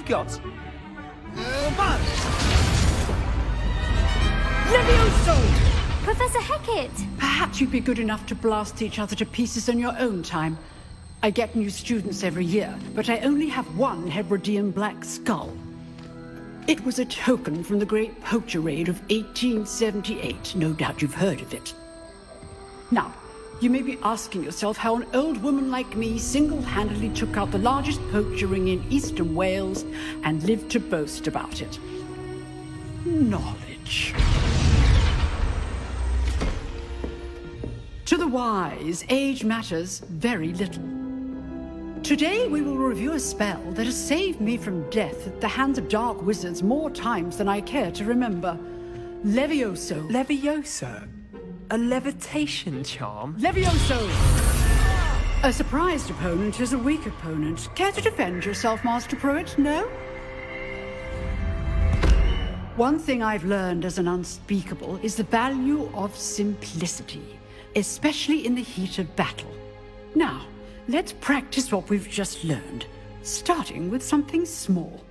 got? Levioso! Professor Hecat! Perhaps you'd be good enough to blast each other to pieces in your own time. I get new students every year, but I only have one Hebridean black skull. It was a token from the Great Poacher Raid of 1878. No doubt you've heard of it. Now, you may be asking yourself how an old woman like me single-handedly took out the largest poacher ring in eastern Wales and lived to boast about it. Knowledge. To the wise, age matters very little. Today we will review a spell that has saved me from death at the hands of dark wizards more times than I care to remember. Levioso. Levioso? A levitation charm? Levioso! A surprised opponent is a weak opponent. Care to defend yourself, Master Pruitt? No? One thing I've learned as an unspeakable is the value of simplicity, especially in the heat of battle. Now, let's practice what we've just learned, starting with something small.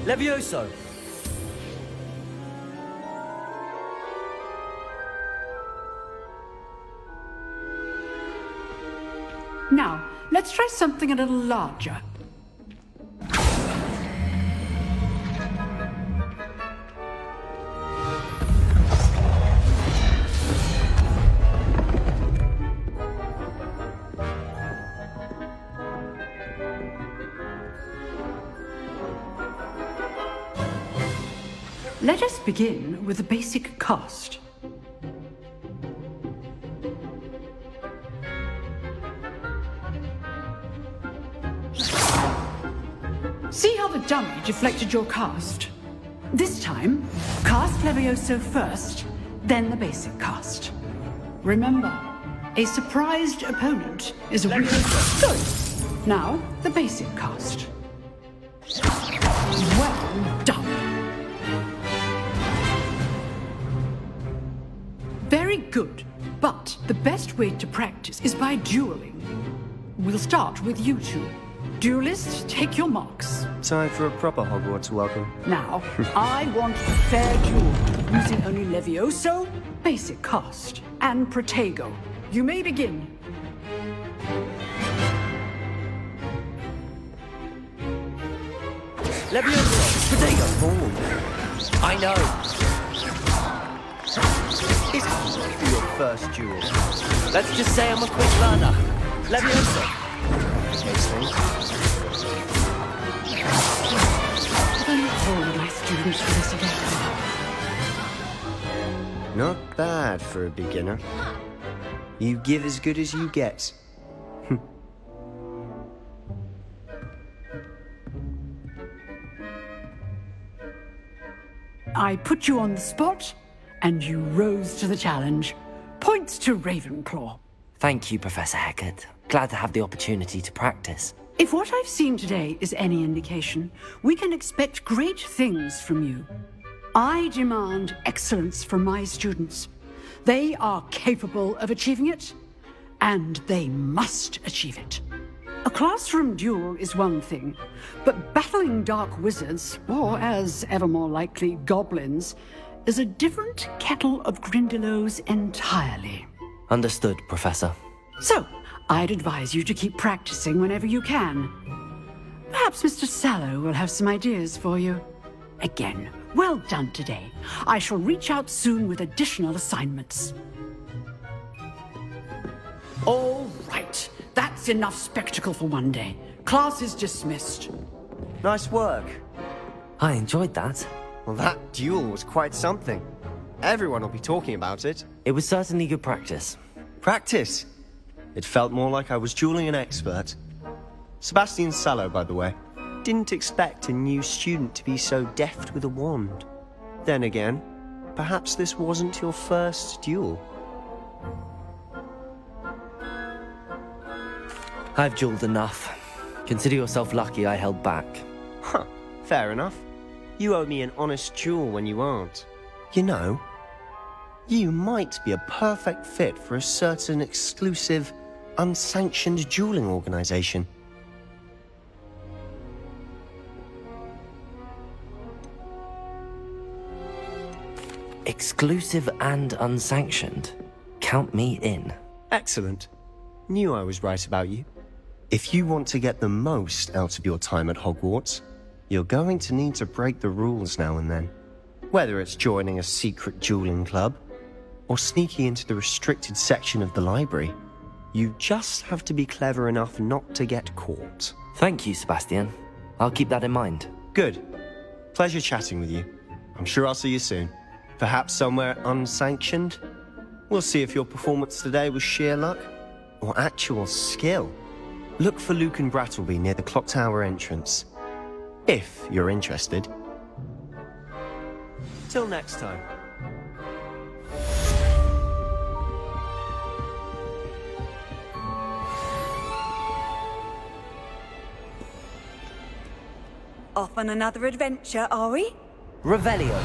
Levioso! Now, let's try something a little larger. Let us begin with the basic cast. See how the dummy deflected your cast? This time, cast Levioso first, then the basic cast. Remember, a surprised opponent is a weak... Good. Now, the basic cast. Well done. Very good, but the best way to practice is by dueling. We'll start with you two. Duelists, take your marks. Time for a proper Hogwarts welcome. Now, I want a fair duel, using only Levioso, basic cast, and Protego. You may begin. Levioso! Protego! I know! It's for your first duel. Let's just say I'm a quick learner. Levioso! I've only told my students for this again. Not bad for a beginner. You give as good as you get. I put you on the spot, and you rose to the challenge. Points to Ravenclaw. Thank you, Professor Hecat. Glad to have the opportunity to practice. If what I've seen today is any indication, we can expect great things from you. I demand excellence from my students. They are capable of achieving it, and they must achieve it. A classroom duel is one thing, but battling dark wizards, or as ever more likely, goblins, is a different kettle of Grindylows entirely. Understood, Professor. So, I'd advise you to keep practicing whenever you can. Perhaps Mr. Sallow will have some ideas for you. Again, well done today. I shall reach out soon with additional assignments. All right. That's enough spectacle for one day. Class is dismissed. Nice work. I enjoyed that. Well, that duel was quite something. Everyone will be talking about it. It was certainly good practice. Practice? It felt more like I was dueling an expert. Sebastian Sallow, by the way. Didn't expect a new student to be so deft with a wand. Then again, perhaps this wasn't your first duel. I've dueled enough. Consider yourself lucky I held back. Huh, fair enough. You owe me an honest duel when you aren't. You know, you might be a perfect fit for a certain exclusive, unsanctioned dueling organization. Exclusive and unsanctioned. Count me in. Excellent. Knew I was right about you. If you want to get the most out of your time at Hogwarts, you're going to need to break the rules now and then. Whether it's joining a secret dueling club, or sneaking into the restricted section of the library, you just have to be clever enough not to get caught. Thank you, Sebastian. I'll keep that in mind. Good. Pleasure chatting with you. I'm sure I'll see you soon. Perhaps somewhere unsanctioned? We'll see if your performance today was sheer luck or actual skill. Look for Luke and Brattleby near the clock tower entrance, if you're interested. Till next time. Off on another adventure, are we? Revelio.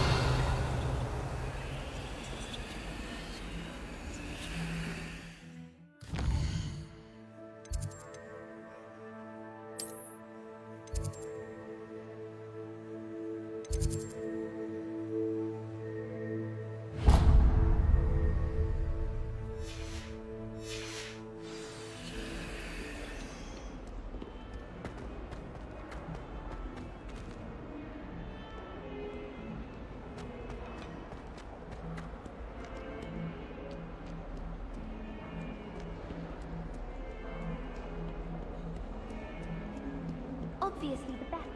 Obviously the best.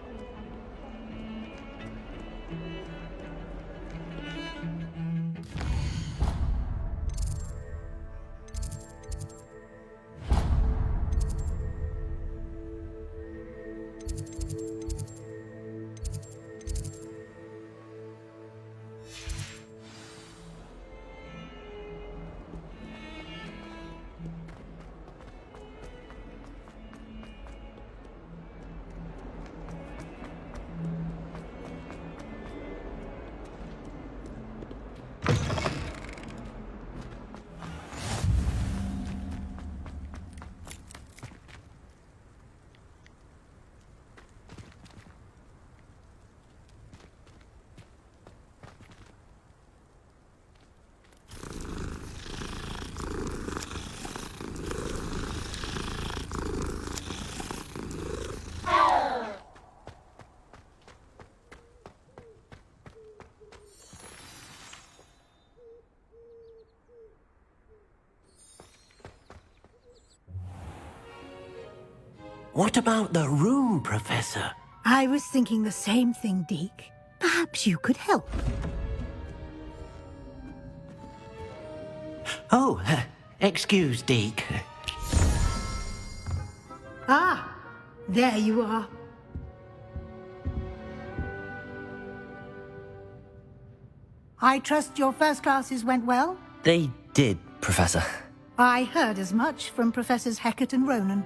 What about the room, Professor? I was thinking the same thing, Deke. Perhaps you could help. Oh, excuse, Deke. Ah, there you are. I trust your first classes went well? They did, Professor. I heard as much from Professors Hecat and Ronan.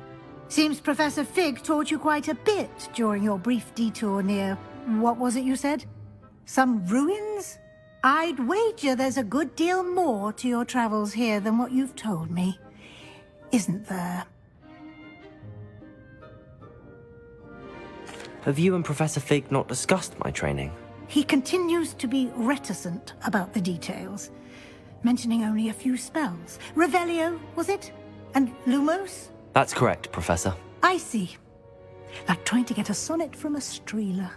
Seems Professor Fig taught you quite a bit during your brief detour near... what was it you said? Some ruins? I'd wager there's a good deal more to your travels here than what you've told me. Isn't there? Have you and Professor Fig not discussed my training? He continues to be reticent about the details, mentioning only a few spells. Revelio, was it? And Lumos? That's correct, Professor. I see. Like trying to get a sonnet from a streeler.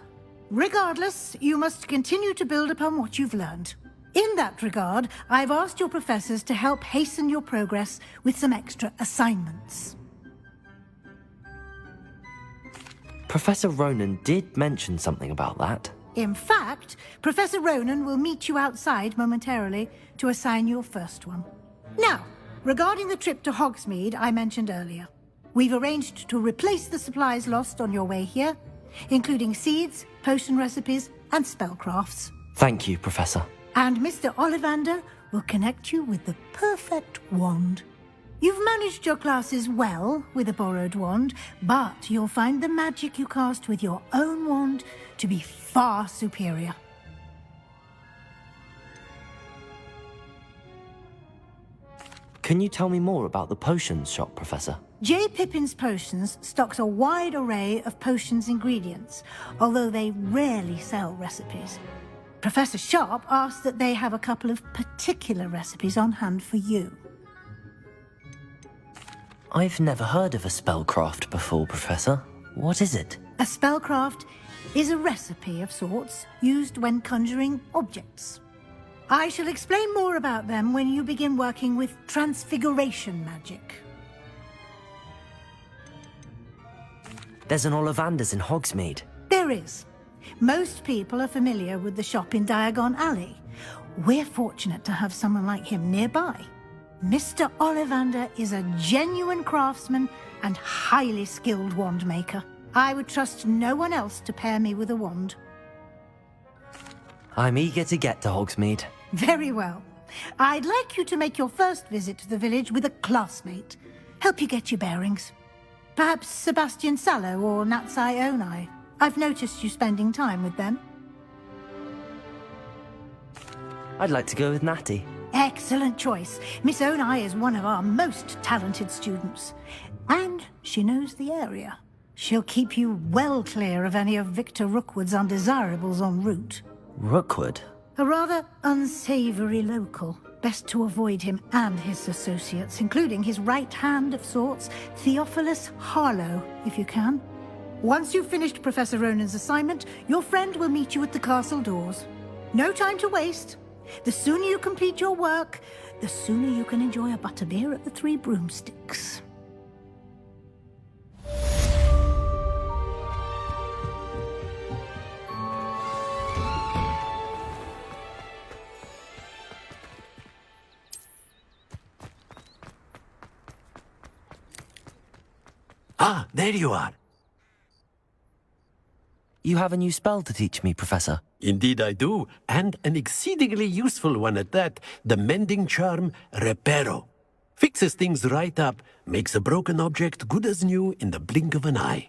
Regardless, you must continue to build upon what you've learned. In that regard, I've asked your professors to help hasten your progress with some extra assignments. Professor Ronan did mention something about that. In fact, Professor Ronan will meet you outside momentarily to assign your first one. Now, regarding the trip to Hogsmeade I mentioned earlier, we've arranged to replace the supplies lost on your way here, including seeds, potion recipes, and spellcrafts. Thank you, Professor. And Mr. Ollivander will connect you with the perfect wand. You've managed your classes well with a borrowed wand, but you'll find the magic you cast with your own wand to be far superior. Can you tell me more about the potions shop, Professor? J. Pippin's Potions stocks a wide array of potions ingredients, although they rarely sell recipes. Professor Sharp asked that they have a couple of particular recipes on hand for you. I've never heard of a spellcraft before, Professor. What is it? A spellcraft is a recipe of sorts used when conjuring objects. I shall explain more about them when you begin working with transfiguration magic. There's an Ollivanders in Hogsmeade. There is. Most people are familiar with the shop in Diagon Alley. We're fortunate to have someone like him nearby. Mr. Ollivander is a genuine craftsman and highly skilled wand maker. I would trust no one else to pair me with a wand. I'm eager to get to Hogsmeade. Very well. I'd like you to make your first visit to the village with a classmate. Help you get your bearings. Perhaps Sebastian Sallow or Natsai Onai. I've noticed you spending time with them. I'd like to go with Natty. Excellent choice. Miss Onai is one of our most talented students. And she knows the area. She'll keep you well clear of any of Victor Rookwood's undesirables en route. Rookwood? A rather unsavory local. Best to avoid him and his associates, including his right hand of sorts, Theophilus Harlow, if you can. Once you've finished Professor Ronan's assignment, your friend will meet you at the castle doors. No time to waste. The sooner you complete your work, the sooner you can enjoy a butterbeer at the Three Broomsticks. Ah, there you are. You have a new spell to teach me, Professor. Indeed I do, and an exceedingly useful one at that. The mending charm, Reparo. Fixes things right up, makes a broken object good as new in the blink of an eye.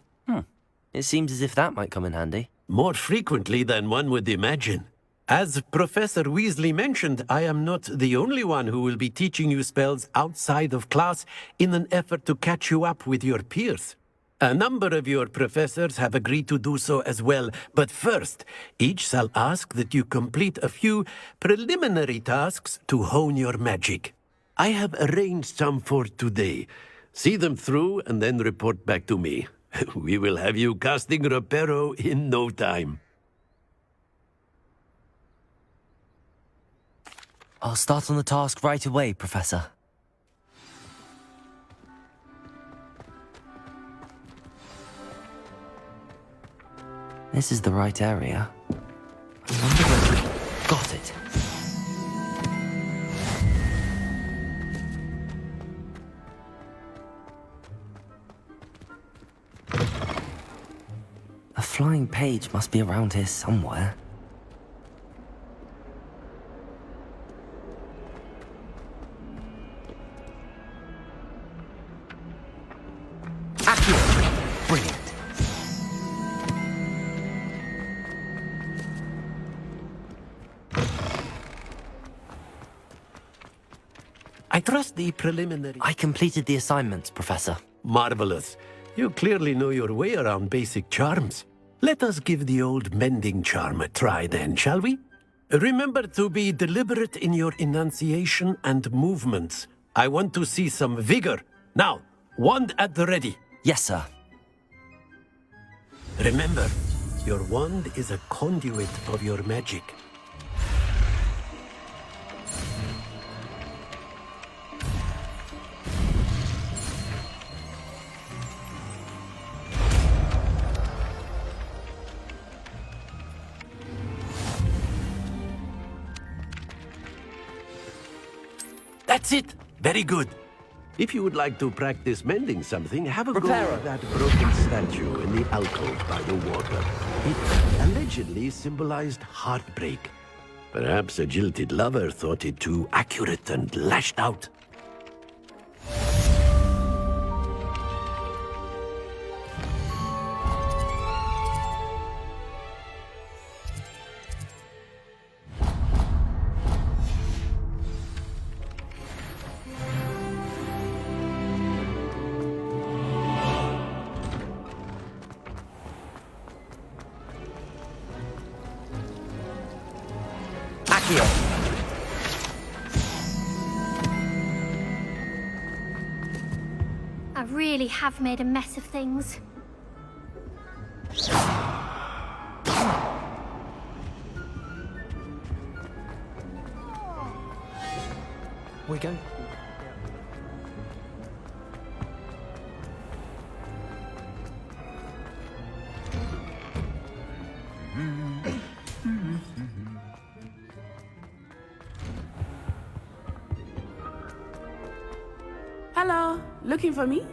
It seems as if that might come in handy. More frequently than one would imagine. As Professor Weasley mentioned, I am not the only one who will be teaching you spells outside of class in an effort to catch you up with your peers. A number of your professors have agreed to do so as well, but first, each shall ask that you complete a few preliminary tasks to hone your magic. I have arranged some for today. See them through and then report back to me. We will have you casting Reparo in no time. I'll start on the task right away, Professor. This is the right area. I wonder where we got it. A flying page must be around here somewhere. Accurate! Brilliant! I trust the preliminary... I completed the assignments, Professor. Marvelous. You clearly know your way around basic charms. Let us give the old mending charm a try then, shall we? Remember to be deliberate in your enunciation and movements. I want to see some vigor. Now, wand at the ready. Yes, sir. Remember, your wand is a conduit of your magic. That's it! Very good. If you would like to practice mending something, have a go at that broken statue in the alcove by the water. It allegedly symbolized heartbreak. Perhaps a jilted lover thought it too accurate and lashed out. Accio. I really have made a mess of things. We go. Hello, looking for me?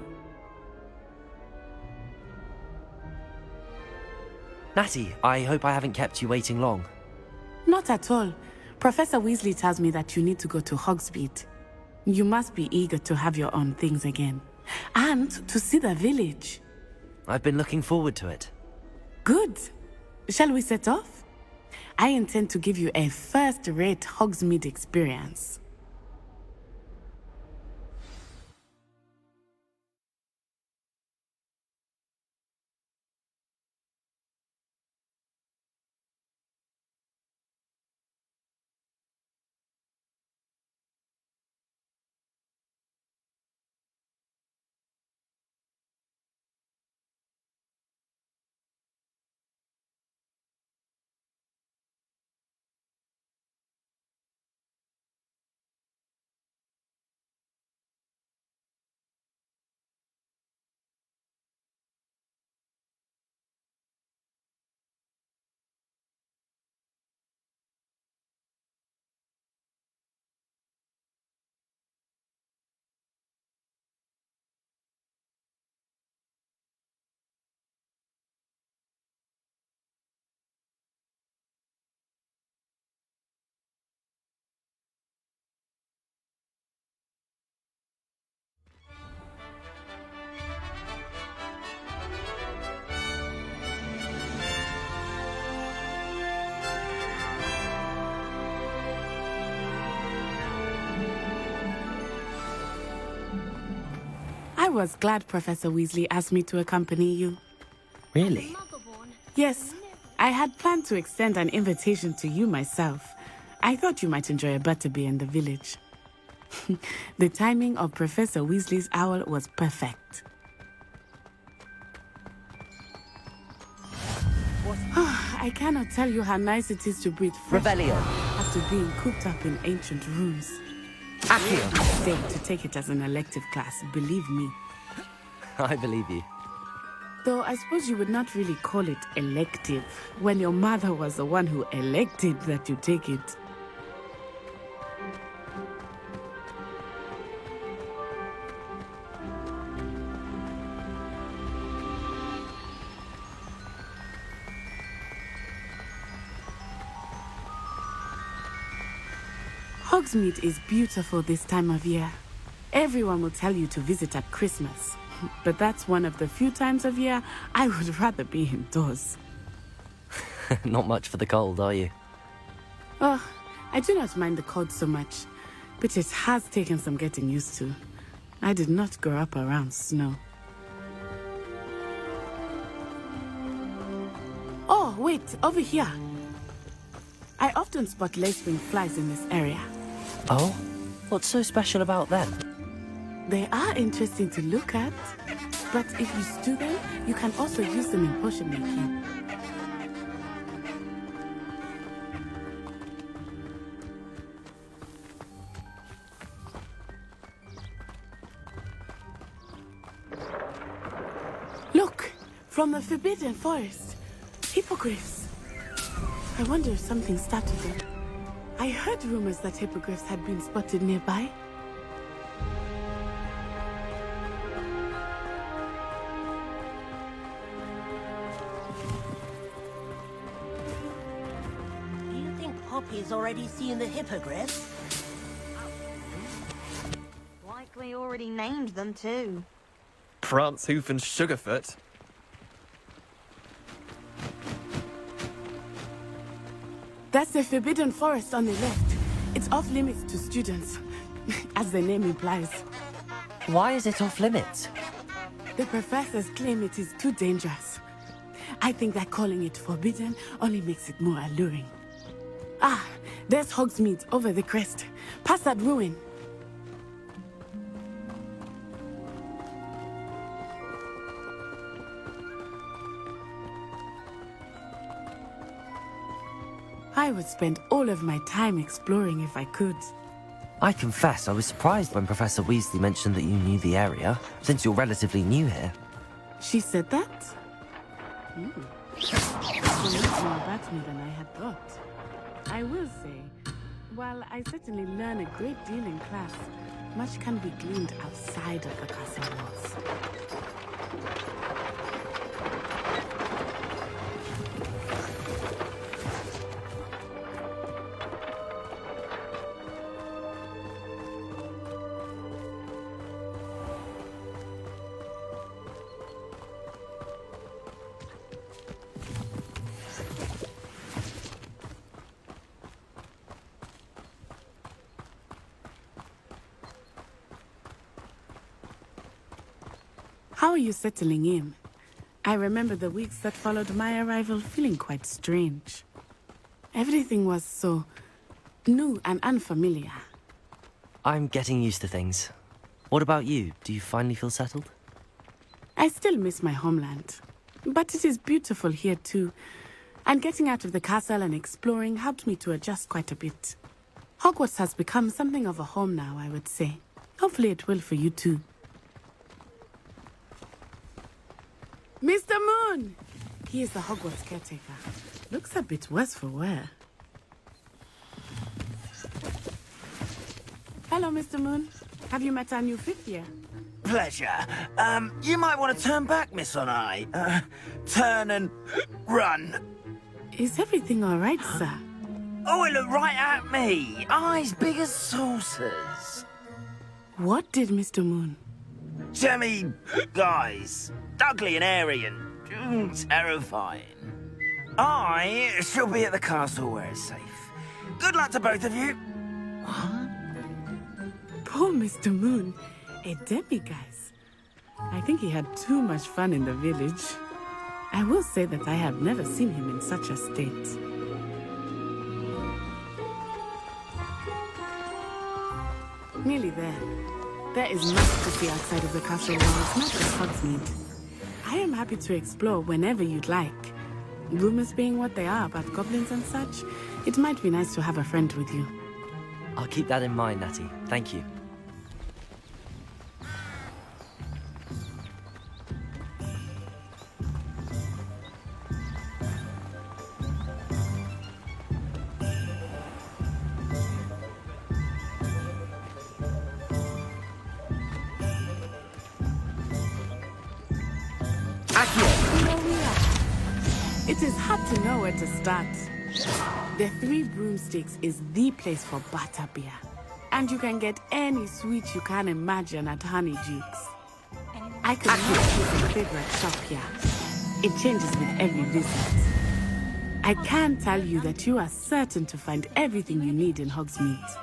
Natty, I hope I haven't kept you waiting long. Not at all. Professor Weasley tells me that you need to go to Hogsmeade. You must be eager to have your own things again. And to see the village. I've been looking forward to it. Good. Shall we set off? I intend to give you a first-rate Hogsmeade experience. I was glad Professor Weasley asked me to accompany you. Really? Yes, I had planned to extend an invitation to you myself. I thought you might enjoy a butterbeer in the village. The timing of Professor Weasley's owl was perfect. I cannot tell you how nice it is to breathe fresh Revelio. after being cooped up in ancient rooms. Accio. Safe to take it as an elective class, believe me. I believe you. Though I suppose you would not really call it elective when your mother was the one who elected that you take it. Hogsmeade is beautiful this time of year. Everyone will tell you to visit at Christmas. But that's one of the few times of year I would rather be indoors. Not much for the cold, are you? Oh, I do not mind the cold so much, but it has taken some getting used to. I did not grow up around snow. Oh, wait, over here. I often spot lacewing flies in this area. Oh? What's so special about them? They are interesting to look at, but if you stew them, you can also use them in potion making. Look, from the Forbidden Forest, hippogriffs. I wonder if something started them. I heard rumors that hippogriffs had been spotted nearby. Do you think Poppy's already seen the hippogriffs? Likely already named them too. Prance, Hoof and Sugarfoot. That's the Forbidden Forest on the left. It's off limits to students, as the name implies. Why is it off limits? The professors claim it is too dangerous. I think that calling it forbidden only makes it more alluring. Ah, there's Hogsmeade over the crest. Past that ruin. I would spend all of my time exploring if I could. I confess I was surprised when Professor Weasley mentioned that you knew the area, since you're relatively new here. She said that? She knows more about me than I had thought. I will say, while I certainly learn a great deal in class, much can be gleaned outside of the castle walls. How are you settling in? I remember the weeks that followed my arrival feeling quite strange. Everything was so new and unfamiliar. I'm getting used to things. What about you? Do you finally feel settled? I still miss my homeland, but it is beautiful here too. And getting out of the castle and exploring helped me to adjust quite a bit. Hogwarts has become something of a home now, I would say. Hopefully it will for you too. Mr. Moon! He is the Hogwarts caretaker. Looks a bit worse for wear. Hello, Mr. Moon. Have you met our new fifth year? Pleasure. You might want to turn back, Miss On-Eye. Turn and run. Is everything all right, sir? Oh, it looked right at me. Eyes big as saucers. What did Mr. Moon? Jemmy, guys. Ugly and airy and terrifying. I shall be at the castle where it's safe. Good luck to both of you. What? Poor Mr. Moon. A demiguise. I think he had too much fun in the village. I will say that I have never seen him in such a state. Nearly there. There is much to see outside of the castle walls, not just Hogsmeade. I am happy to explore whenever you'd like. Rumors being what they are about goblins and such, it might be nice to have a friend with you. I'll keep that in mind, Natty. Thank you. It is hard to know where to start. The Three Broomsticks is the place for butterbeer. And you can get any sweet you can imagine at Honeydukes. I could not choose a favorite shop here. It changes with every visit. I can tell you that you are certain to find everything you need in Hogsmeade.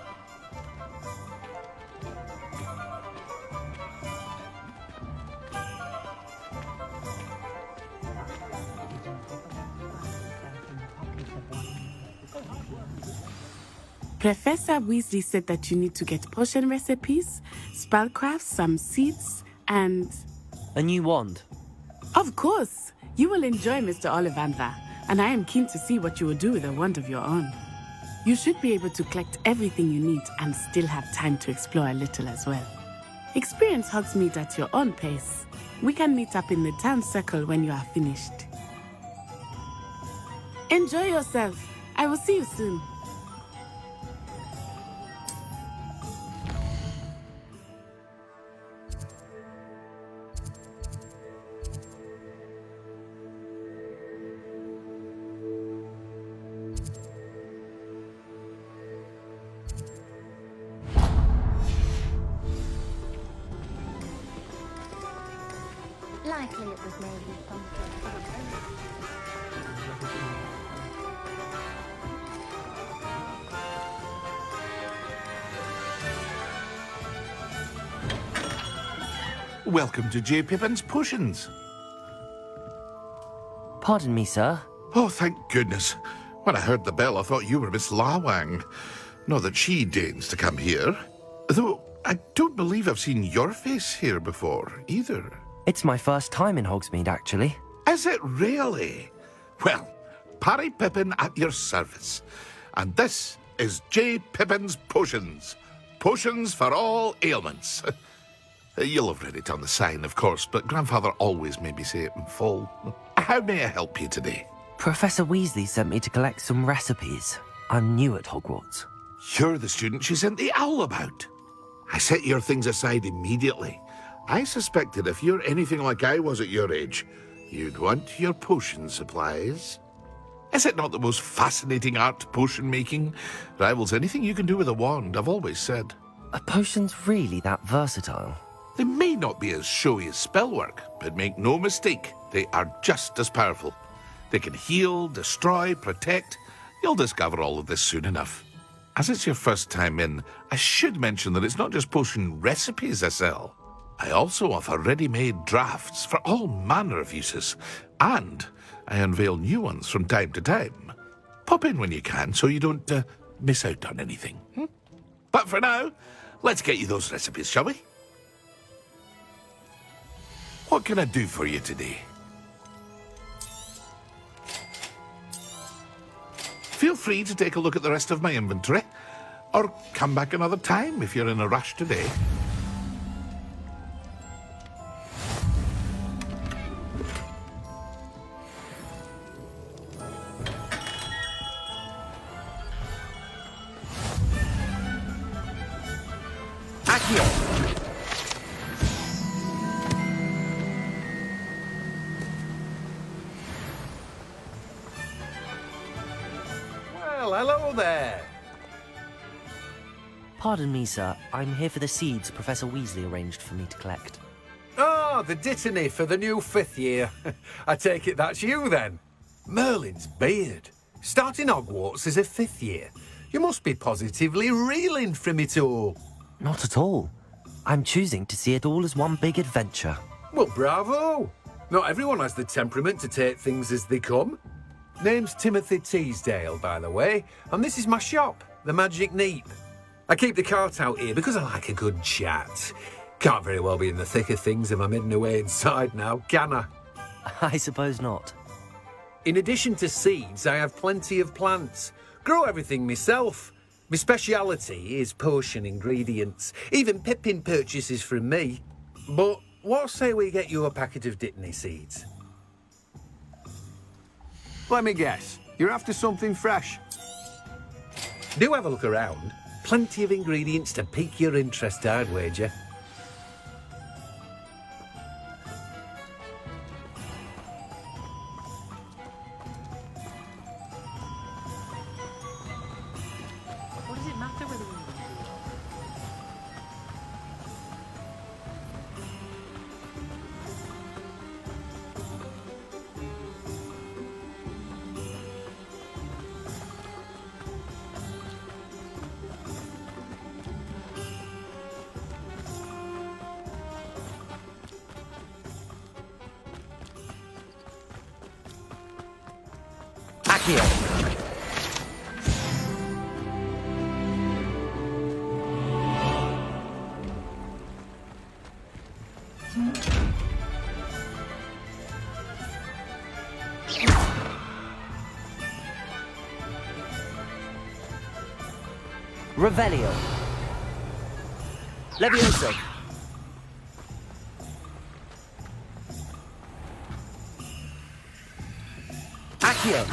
Professor Weasley said that you need to get potion recipes, spellcrafts, some seeds, and... A new wand? Of course! You will enjoy Mr. Ollivander, and I am keen to see what you will do with a wand of your own. You should be able to collect everything you need and still have time to explore a little as well. Experience Hogsmeade at your own pace. We can meet up in the town circle when you are finished. Enjoy yourself. I will see you soon. Likely it was maybe pumpkin. Welcome to J. Pippin's Potions. Pardon me, sir. Oh, thank goodness. When I heard the bell, I thought you were Miss Lawang. Not that she deigns to come here. Though I don't believe I've seen your face here before, either. It's my first time in Hogsmeade, actually. Is it really? Well, Parry Pippin at your service. And this is J. Pippin's Potions. Potions for all ailments. You'll have read it on the sign, of course, but Grandfather always made me say it in full. How may I help you today? Professor Weasley sent me to collect some recipes. I'm new at Hogwarts. You're the student she sent the owl about. I set your things aside immediately. I suspected if you're anything like I was at your age, you'd want your potion supplies. Is it not the most fascinating art, potion making? Rivals anything you can do with a wand, I've always said. Are potions really that versatile? They may not be as showy as spellwork, but make no mistake, they are just as powerful. They can heal, destroy, protect. You'll discover all of this soon enough. As it's your first time in, I should mention that it's not just potion recipes I sell. I also offer ready-made drafts for all manner of uses, and I unveil new ones from time to time. Pop in when you can so you don't miss out on anything. But for now, let's get you those recipes, shall we? What can I do for you today? Feel free to take a look at the rest of my inventory, or come back another time if you're in a rush today. Well, hello there. Pardon me, sir. I'm here for the seeds Professor Weasley arranged for me to collect. Oh, the dittany for the new 5th year. I take it that's you, then. Merlin's beard. Starting Hogwarts as a 5th year. You must be positively reeling from it all. Not at all. I'm choosing to see it all as one big adventure. Well, bravo. Not everyone has the temperament to take things as they come. Name's Timothy Teasdale, by the way, and this is my shop, the Magic Neep. I keep the cart out here because I like a good chat. Can't very well be in the thick of things if I'm hidden away inside now, can I? I suppose not. In addition to seeds, I have plenty of plants. Grow everything myself. My speciality is potion ingredients. Even Pippin purchases from me. But what say we get you a packet of Dittany seeds? Let me guess. You're after something fresh. Do have a look around. Plenty of ingredients to pique your interest, I'd wager. What does it matter whether we... Revelio. Levioso. Accio.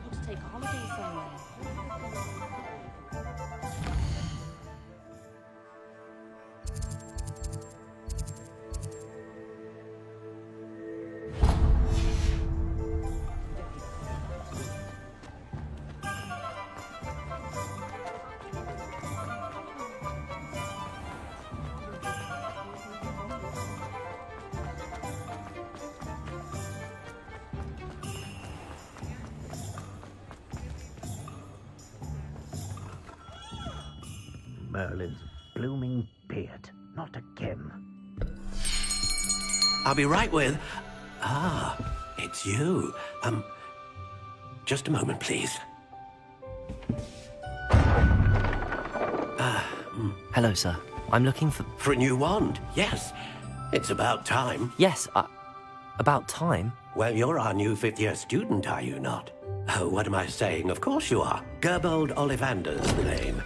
able to take a holiday somewhere. Merlin's blooming beard. Not again. I'll be right with... Ah, it's you. Just a moment, please. Hello, sir. I'm looking for... For a new wand, yes. It's about time. Yes, about time? Well, you're our new fifth-year student, are you not? Oh, what am I saying? Of course you are. Gerbold Ollivander's the name.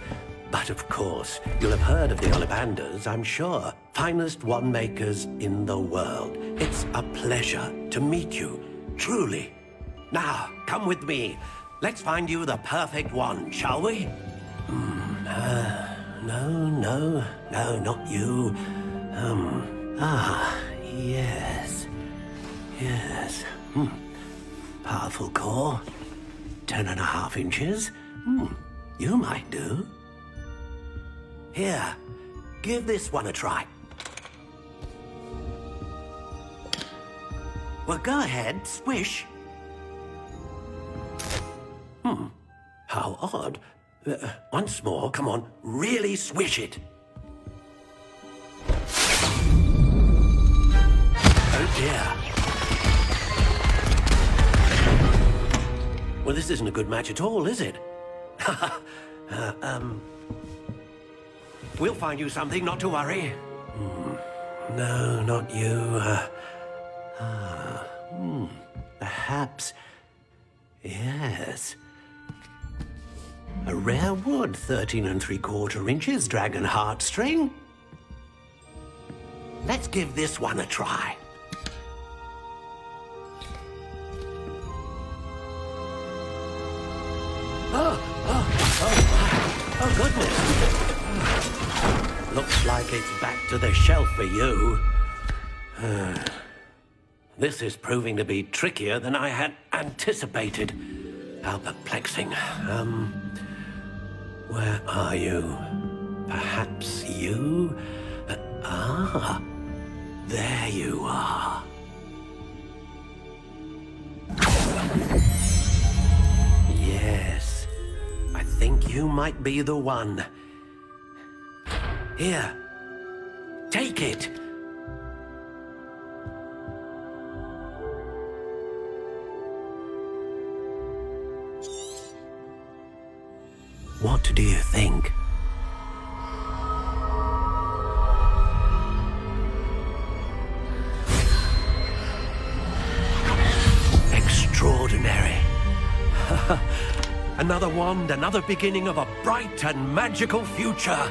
But of course, you'll have heard of the Ollivanders, I'm sure. Finest wand makers in the world. It's a pleasure to meet you, truly. Now, come with me. Let's find you the perfect wand, shall we? No, not you. Yes. Powerful core. 10.5 inches. You might do. Here, give this one a try. Well, go ahead, swish. How odd. Once more, come on, really swish it. Oh dear. Well, this isn't a good match at all, is it? We'll find you something, not to worry. No, not you. Perhaps... Yes. A rare wood, 13 3/4 inches, dragon heartstring. Let's give this one a try. Oh, goodness. Looks like it's back to the shelf for you. This is proving to be trickier than I had anticipated. How perplexing. Where are you? Perhaps you? There you are. Yes, I think you might be the one. Here, take it. What do you think? Extraordinary. Another wand, another beginning of a bright and magical future.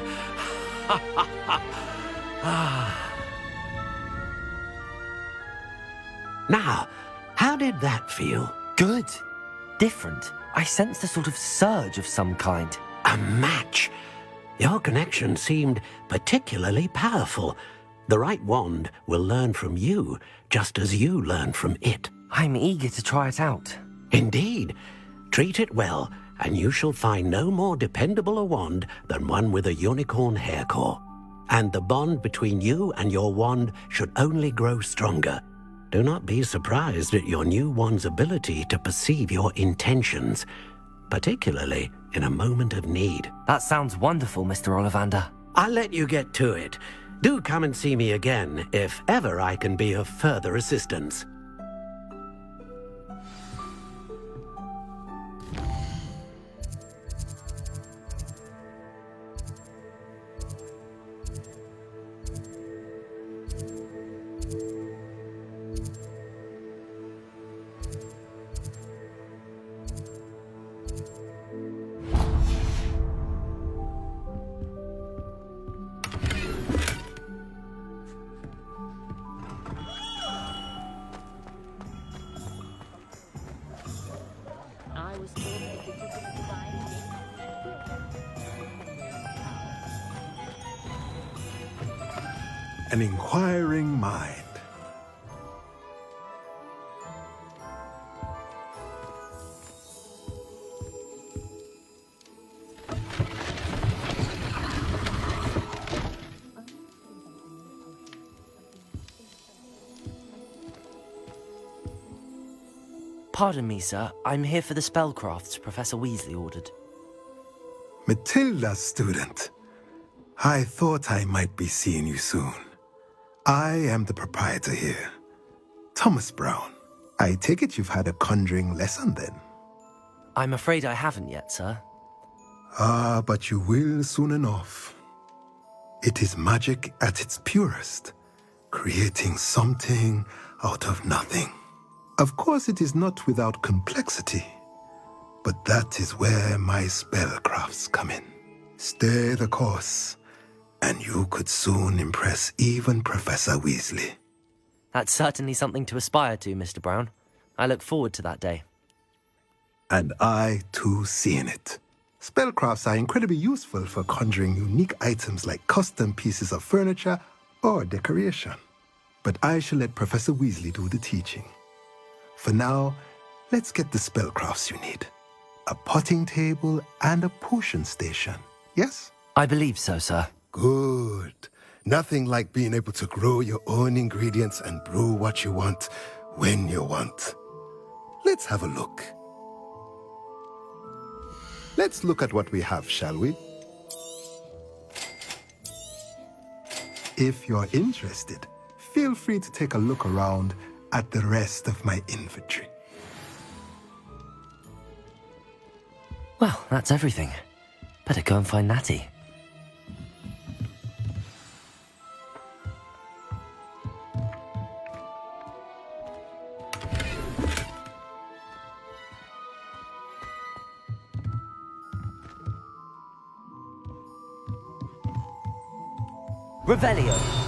Now, how did that feel? Good. Different. I sensed a sort of surge of some kind. A match. Your connection seemed particularly powerful. The right wand will learn from you, just as you learn from it. I'm eager to try it out. Indeed. Treat it well, and you shall find no more dependable a wand than one with a unicorn hair core. And the bond between you and your wand should only grow stronger. Do not be surprised at your new wand's ability to perceive your intentions, particularly in a moment of need. That sounds wonderful, Mr. Ollivander. I'll let you get to it. Do come and see me again if ever I can be of further assistance. An inquiring mind. Pardon me, sir. I'm here for the spellcrafts Professor Weasley ordered. Matilda's student. I thought I might be seeing you soon. I am the proprietor here, Thomas Brown. I take it you've had a conjuring lesson then? I'm afraid I haven't yet, sir. Ah, but you will soon enough. It is magic at its purest, creating something out of nothing. Of course, it is not without complexity, but that is where my spellcrafts come in. Stay the course, and you could soon impress even Professor Weasley. That's certainly something to aspire to, Mr. Brown. I look forward to that day. And I, too, seeing it. Spellcrafts are incredibly useful for conjuring unique items like custom pieces of furniture or decoration. But I shall let Professor Weasley do the teaching. For now, let's get the spellcrafts you need. A potting table and a potion station, yes? I believe so, sir. Good. Nothing like being able to grow your own ingredients and brew what you want, when you want. Let's have a look. Let's look at what we have, shall we? If you're interested, feel free to take a look around at the rest of my inventory. Well, that's everything. Better go and find Natty. Revelio.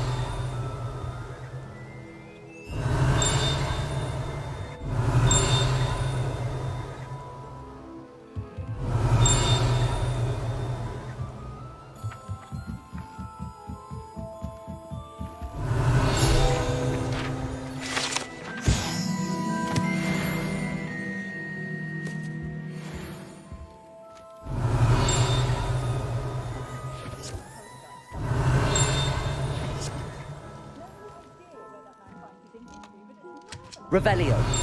Revelio.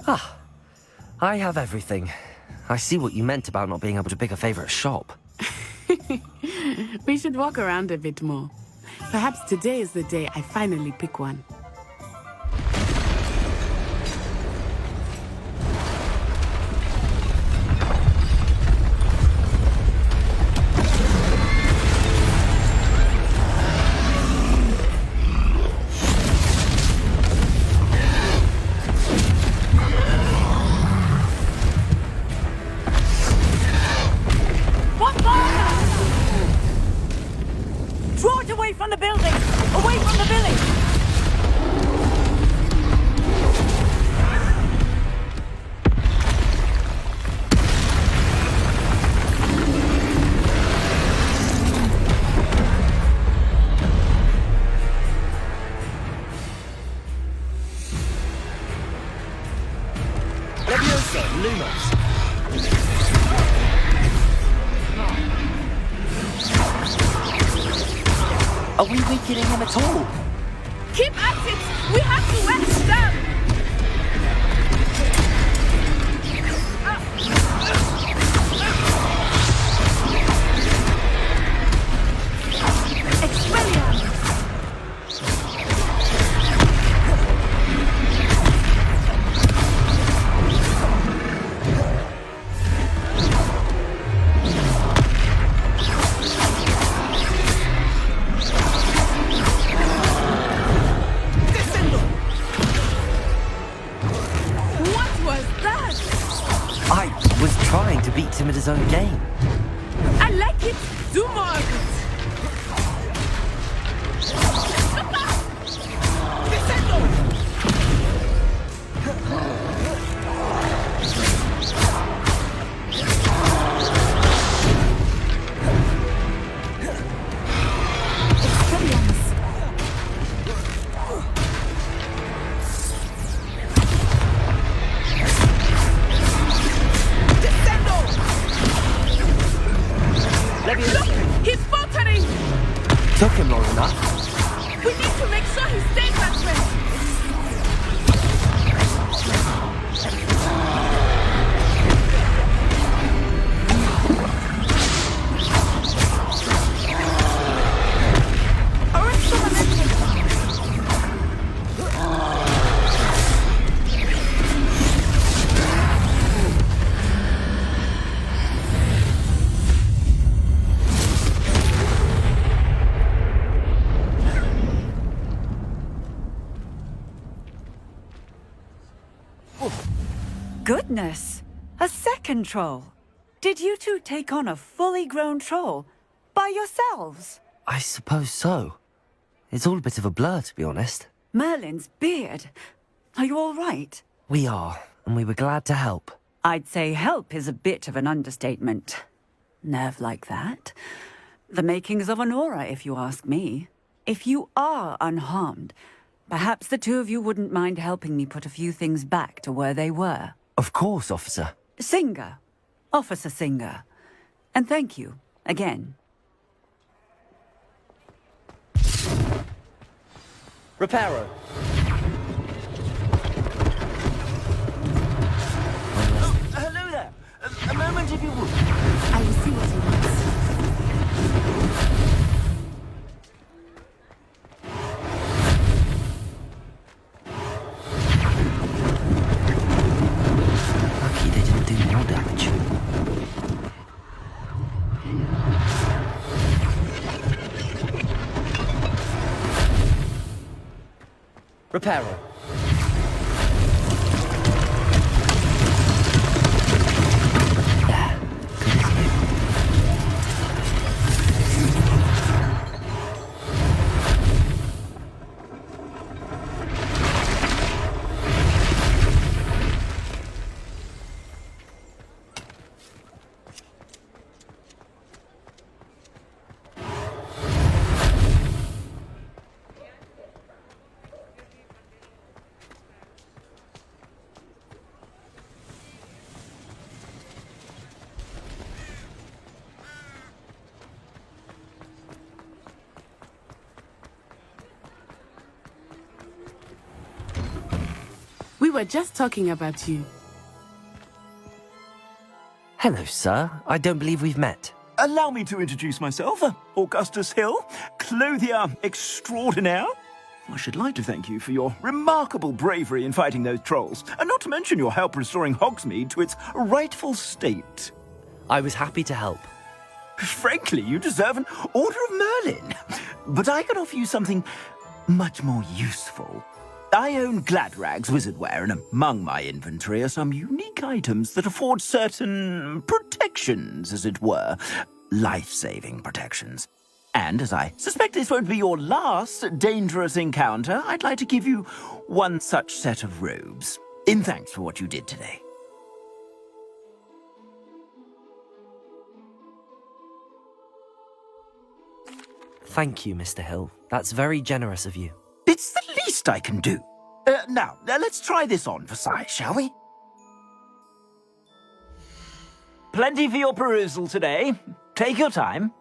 Ah, I have everything. I see what you meant about not being able to pick a favorite shop. We should walk around a bit more. Perhaps today is the day I finally pick one. building! Away from the village! Leviosa, Lumos. Are we weakening him at all? Keep at it! We have to wedge them! I was trying to beat him at his own game. I like it! Do more of it! Look! He's faltering! Took him long enough. We need to make sure he stays that way! Goodness! A second troll! Did you two take on a fully grown troll? By yourselves? I suppose so. It's all a bit of a blur, to be honest. Merlin's beard. Are you all right? We are, and we were glad to help. I'd say help is a bit of an understatement. Nerve like that. The makings of an aura, if you ask me. If you are unharmed, perhaps the two of you wouldn't mind helping me put a few things back to where they were. Of course, officer. Singer. Officer Singer. And thank you, again. Reparo. Hello there. A moment, if you would. I will see what he wants. Lucky they didn't do more damage. Reparo. We were just talking about you. Hello, sir. I don't believe we've met. Allow me to introduce myself, Augustus Hill, clothier extraordinaire. I should like to thank you for your remarkable bravery in fighting those trolls, and not to mention your help restoring Hogsmeade to its rightful state. I was happy to help. Frankly, you deserve an Order of Merlin. But I can offer you something much more useful. I own Gladrag's wizardware, and among my inventory are some unique items that afford certain protections, as it were. Life-saving protections. And as I suspect this won't be your last dangerous encounter, I'd like to give you one such set of robes, in thanks for what you did today. Thank you, Mr. Hill. That's very generous of you. It's the least I can do. Now, let's try this on for size, shall we? Plenty for your perusal today. Take your time.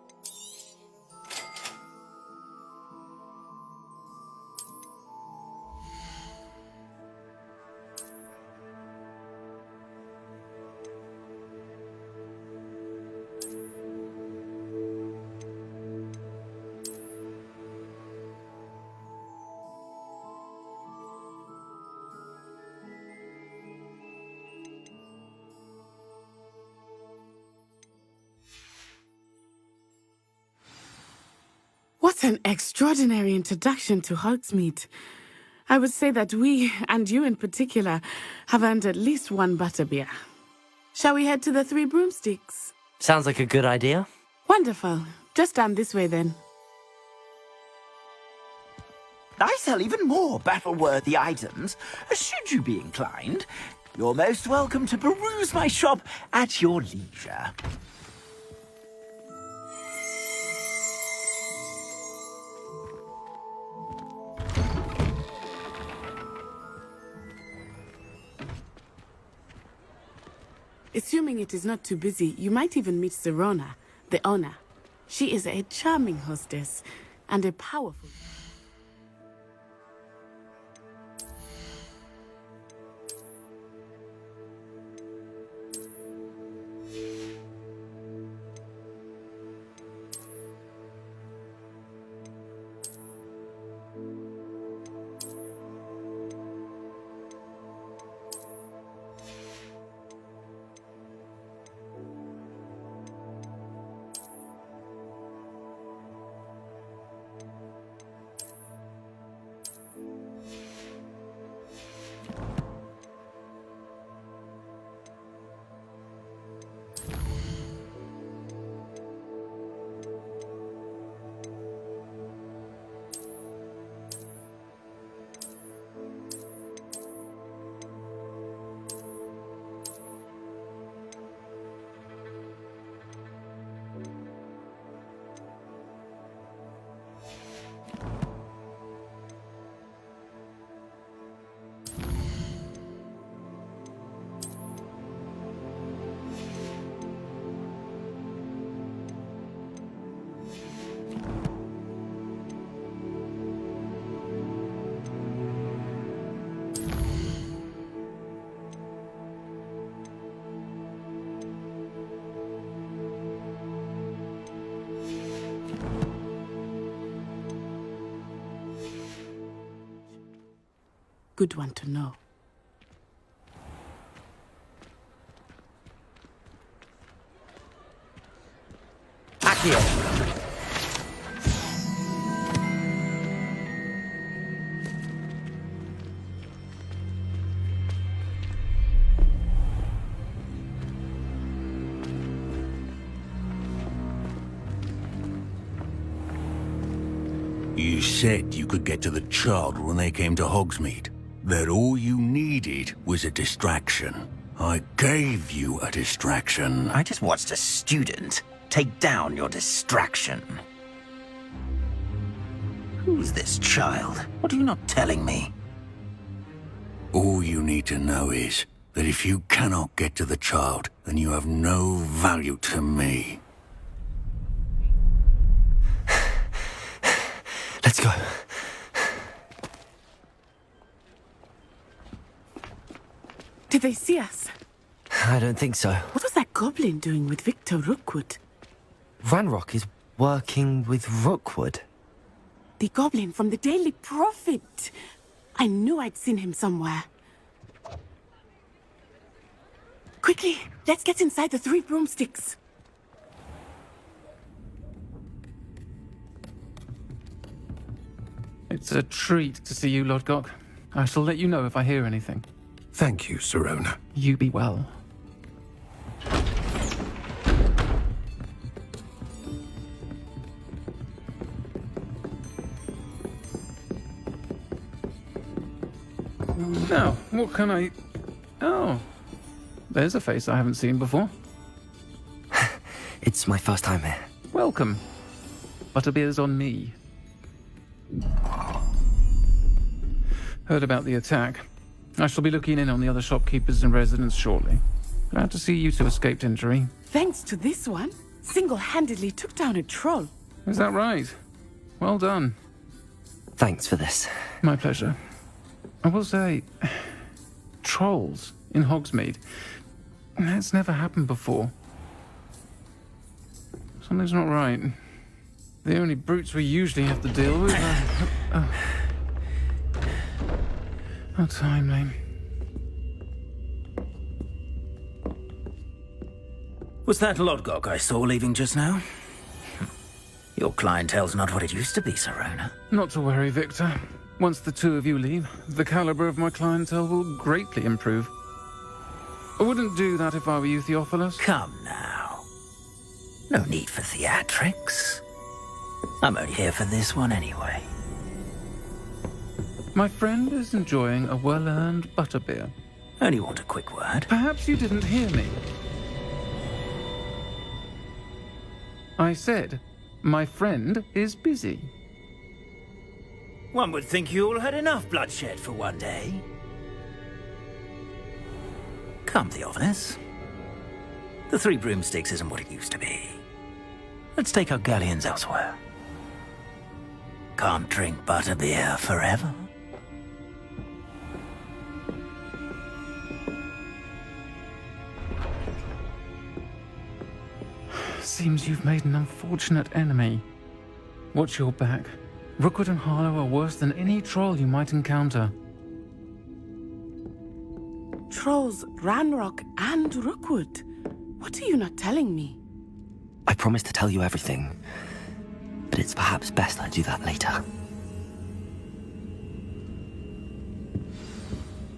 What an extraordinary introduction to Hogsmeade. I would say that we, and you in particular, have earned at least one butterbeer. Shall we head to the Three Broomsticks? Sounds like a good idea. Wonderful. Just down this way then. I sell even more battle-worthy items. Should you be inclined, you're most welcome to peruse my shop at your leisure. Assuming it is not too busy, you might even meet Serona, the owner. She is a charming hostess and a powerful... Good one to know. Accio! You said you could get to the child when they came to Hogsmeade. That all you needed was a distraction. I gave you a distraction. I just watched a student take down your distraction. Who's this child? What are you not telling me? All you need to know is that if you cannot get to the child, then you have no value to me. Let's go. Did they see us? I don't think so. What was that goblin doing with Victor Rookwood? Ranrock is working with Rookwood. The goblin from the Daily Prophet. I knew I'd seen him somewhere. Quickly, let's get inside the Three Broomsticks. It's a treat to see you, Lodgok. I shall let you know if I hear anything. Thank you, Serona. You be well. Now, what can I... Oh, there's a face I haven't seen before. It's my first time here. Welcome. Butterbeer's on me. Heard about the attack. I shall be looking in on the other shopkeepers and residents shortly. Glad to see you two escaped injury. Thanks to this one, single-handedly took down a troll. Is that right? Well done. Thanks for this. My pleasure. I will say, trolls in Hogsmeade. That's never happened before. Something's not right. The only brutes we usually have to deal with are... How timely. Was that Lodgok I saw leaving just now? Your clientele's not what it used to be, Sirona. Not to worry, Victor. Once the two of you leave, the caliber of my clientele will greatly improve. I wouldn't do that if I were you, Theophilus. Come now. No need for theatrics. I'm only here for this one anyway. My friend is enjoying a well-earned butterbeer. Only want a quick word. Perhaps you didn't hear me. I said, my friend is busy. One would think you all had enough bloodshed for one day. Come, Theophilus. The Three Broomsticks isn't what it used to be. Let's take our galleons elsewhere. Can't drink butterbeer forever. Seems you've made an unfortunate enemy. Watch your back. Rookwood and Harlow are worse than any troll you might encounter. Trolls, Ranrock, and Rookwood. What are you not telling me? I promise to tell you everything, but it's perhaps best I do that later.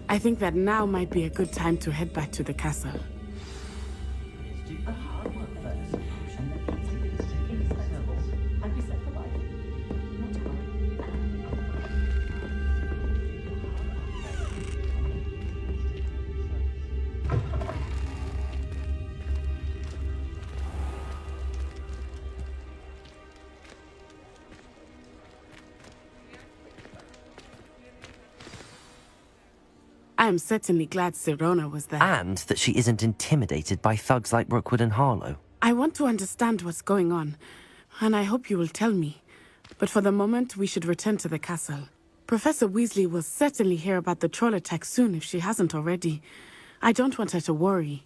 I think that now might be a good time to head back to the castle. I am certainly glad Sirona was there. And that she isn't intimidated by thugs like Rookwood and Harlow. I want to understand what's going on, and I hope you will tell me. But for the moment, we should return to the castle. Professor Weasley will certainly hear about the troll attack soon if she hasn't already. I don't want her to worry.